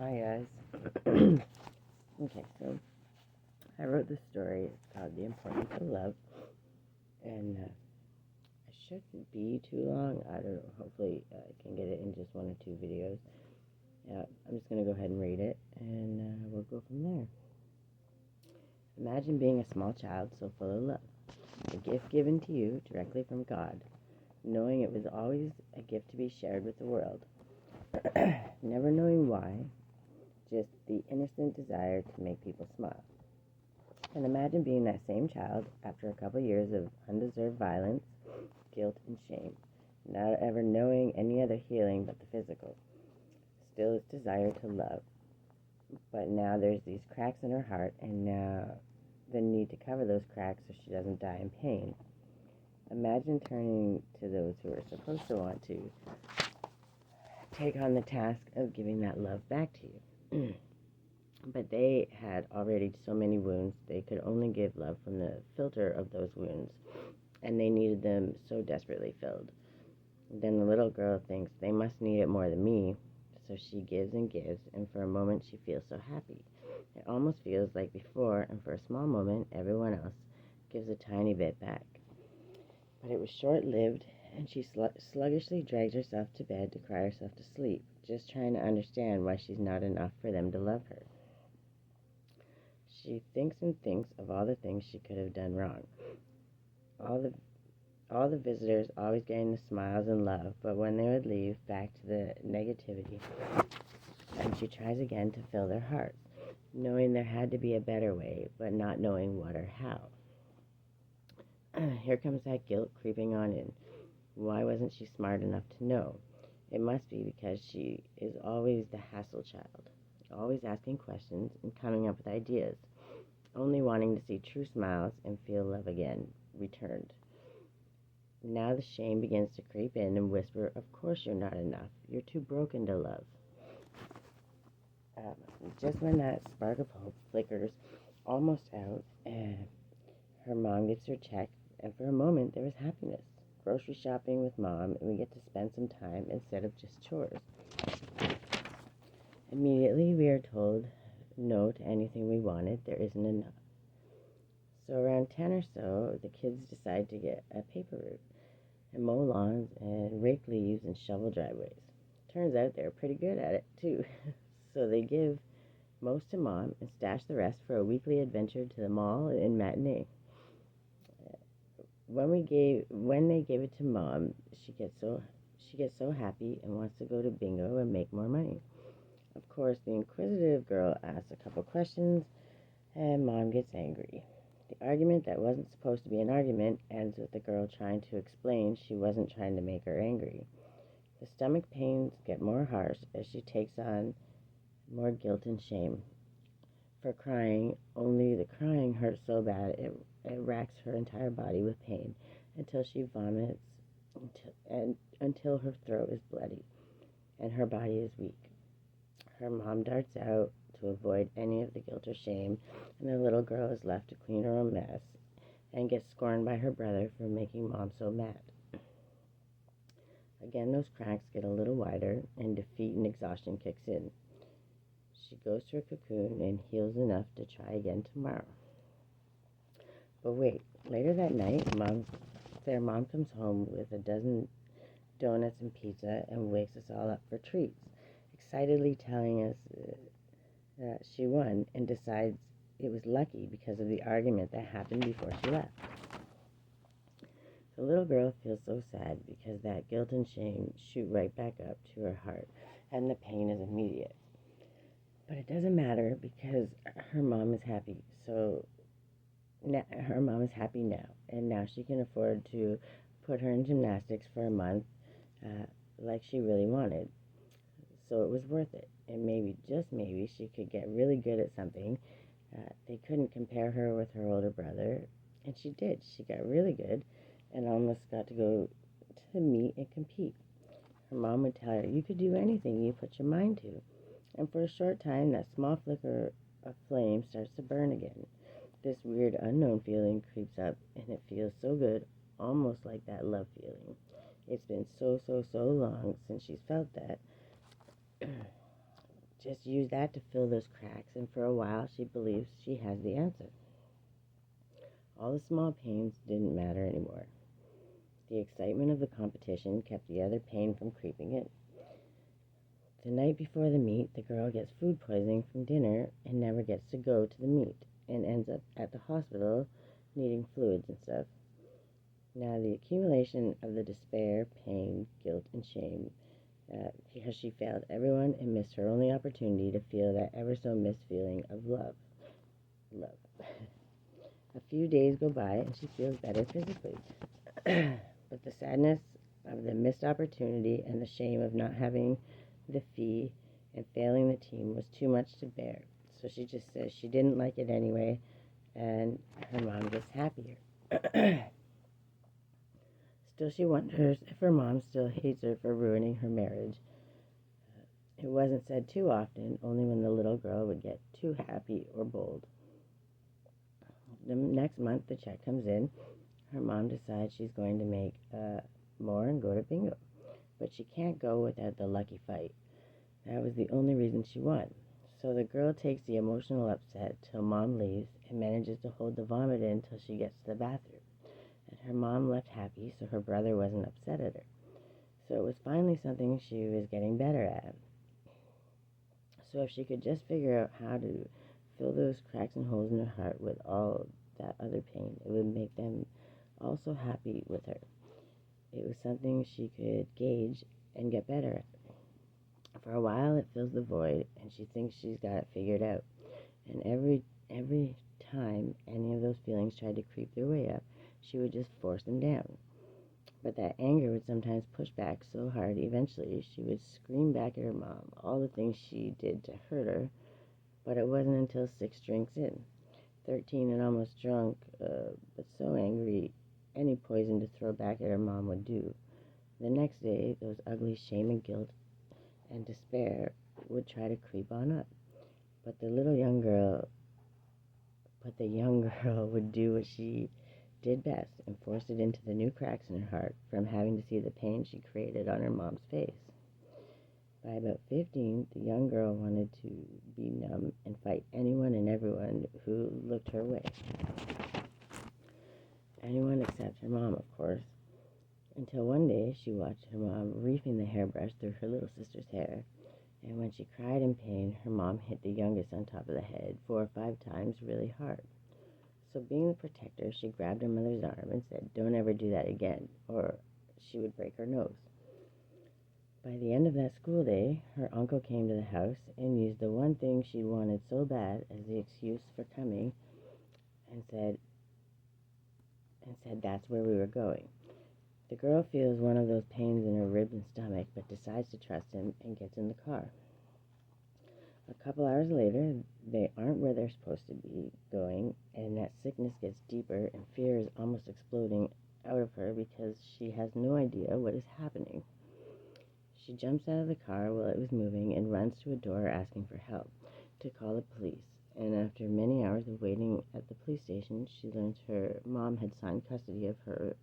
Hi guys. Okay, so I wrote this story. It's called The Importance of Love, and it shouldn't be too long. I don't know. Hopefully, I can get it in just one or two videos. I'm just gonna go ahead and read it, and we'll go from there. Imagine being a small child so full of love, a gift given to you directly from God, knowing it was always a gift to be shared with the world, never knowing why, just the innocent desire to make people smile. And imagine being that same child after a couple years of undeserved violence, guilt, and shame, not ever knowing any other healing but the physical. Still its desire to love. But now there's these cracks in her heart, and now the need to cover those cracks so she doesn't die in pain. Imagine turning to those who are supposed to want to take on the task of giving that love back to you. But they had already so many wounds, they could only give love from the filter of those wounds, and they needed them so desperately filled. Then the little girl thinks they must need it more than me, so she gives and gives, and for a moment she feels so happy. It almost feels like before, and for a small moment, everyone else gives a tiny bit back. But it was short-lived, and she sluggishly drags herself to bed to cry herself to sleep, just trying to understand why she's not enough for them to love her. She thinks and thinks of all the things she could have done wrong. All the visitors always getting the smiles and love, but when they would leave, back to the negativity. And she tries again to fill their hearts, knowing there had to be a better way, but not knowing what or how. Here comes that guilt creeping on in. Why wasn't she smart enough to know? It must be because she is always the hassle child, always asking questions and coming up with ideas, only wanting to see true smiles and feel love again, returned. Now the shame begins to creep in and whisper, of course you're not enough. You're too broken to love. Just when that spark of hope flickers almost out, her mom gets her check, and for a moment there is happiness. Grocery shopping with mom, and we get to spend some time instead of just chores. Immediately we are told no to anything we wanted. There isn't enough. So around 10 or so, the kids decide to get a paper route and mow lawns and rake leaves and shovel driveways. Turns out they're pretty good at it, too. So they give most to mom and stash the rest for a weekly adventure to the mall and matinee. When they gave it to mom, she gets so happy and wants to go to bingo and make more money. Of course, the inquisitive girl asks a couple questions, and mom gets angry. The argument that wasn't supposed to be an argument ends with the girl trying to explain she wasn't trying to make her angry. The stomach pains get more harsh as she takes on more guilt and shame for crying, only the crying hurts so bad it racks her entire body with pain until she vomits until her throat is bloody and her body is weak. Her mom darts out to avoid any of the guilt or shame, and the little girl is left to clean her own mess and gets scorned by her brother for making mom so mad. Again, those cracks get a little wider, and defeat and exhaustion kicks in. She goes to her cocoon and heals enough to try again tomorrow. But wait, later that night, their mom comes home with a dozen donuts and pizza and wakes us all up for treats, excitedly telling us she won, and decides it was lucky because of the argument that happened before she left. The little girl feels so sad because that guilt and shame shoot right back up to her heart, and the pain is immediate. But it doesn't matter because her mom is happy. So her mom is happy now, and now she can afford to put her in gymnastics for a month like she really wanted. So it was worth it, and maybe, just maybe, she could get really good at something. They couldn't compare her with her older brother, and she did. She got really good and almost got to go to meet and compete. Her mom would tell her, you could do anything you put your mind to. And for a short time, that small flicker of flame starts to burn again. This weird unknown feeling creeps up, and it feels so good, almost like that love feeling. It's been so long since she's felt that. just use that to fill those cracks, and for a while she believes she has the answer. All the small pains didn't matter anymore. The excitement of the competition kept the other pain from creeping in. The night before the meet, the girl gets food poisoning from dinner and never gets to go to the meet, and ends up at the hospital needing fluids and stuff. Now, the accumulation of the despair, pain, guilt, and shame because she failed everyone and missed her only opportunity to feel that ever so missed feeling of love. A few days go by and she feels better physically. But the sadness of the missed opportunity and the shame of not having the fee and failing the team was too much to bear. So she just says she didn't like it anyway, and her mom gets happier. Still, she wonders if her mom still hates her for ruining her marriage. It wasn't said too often, only when the little girl would get too happy or bold. The next month, the check comes in. Her mom decides she's going to make more and go to bingo. But she can't go without the lucky fight. That was the only reason she won. So the girl takes the emotional upset till mom leaves and manages to hold the vomit in till she gets to the bathroom. And her mom left happy, so her brother wasn't upset at her. So it was finally something she was getting better at. So if she could just figure out how to fill those cracks and holes in her heart with all that other pain, it would make them also happy with her. It was something she could gauge and get better at. For a while, it fills the void, and she thinks she's got it figured out. And every time any of those feelings tried to creep their way up, she would just force them down. But that anger would sometimes push back so hard, eventually she would scream back at her mom all the things she did to hurt her. But it wasn't until 6 drinks in, 13 and almost drunk, but so angry, any poison to throw back at her mom would do. The next day, those ugly shame and guilt and despair would try to creep on up. But the young girl would do what she did best and force it into the new cracks in her heart from having to see the pain she created on her mom's face. By about 15, the young girl wanted to be numb and fight anyone and everyone who looked her way. Anyone except her mom, of course. Until one day, she watched her mom reefing the hairbrush through her little sister's hair, and when she cried in pain, her mom hit the youngest on top of the head 4 or 5 times really hard. So being the protector, she grabbed her mother's arm and said, "Don't ever do that again," or she would break her nose. By the end of that school day, her uncle came to the house and used the one thing she wanted so bad as the excuse for coming and said that's where we were going. The girl feels one of those pains in her ribs and stomach, but decides to trust him and gets in the car. A couple hours later, they aren't where they're supposed to be going, and that sickness gets deeper, and fear is almost exploding out of her because she has no idea what is happening. She jumps out of the car while it was moving and runs to a door asking for help, to call the police. And after many hours of waiting at the police station, she learns her mom had signed custody of her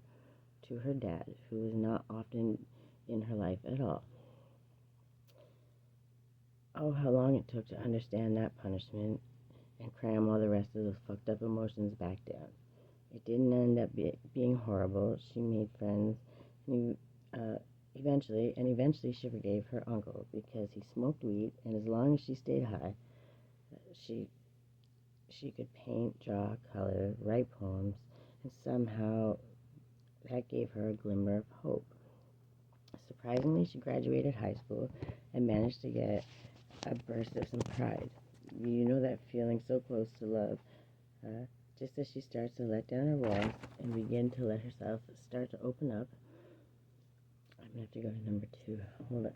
to her dad, who was not often in her life at all. Oh, how long it took to understand that punishment and cram all the rest of those fucked up emotions back down. It didn't end up being horrible. She made friends, and eventually she forgave her uncle because he smoked weed, and as long as she stayed high, she could paint, draw, color, write poems, and somehow that gave her a glimmer of hope. Surprisingly, she graduated high school and managed to get a burst of some pride. You know that feeling so close to love, just as she starts to let down her walls and begin to let herself start to open up. I'm going to have to go to number 2. Hold on.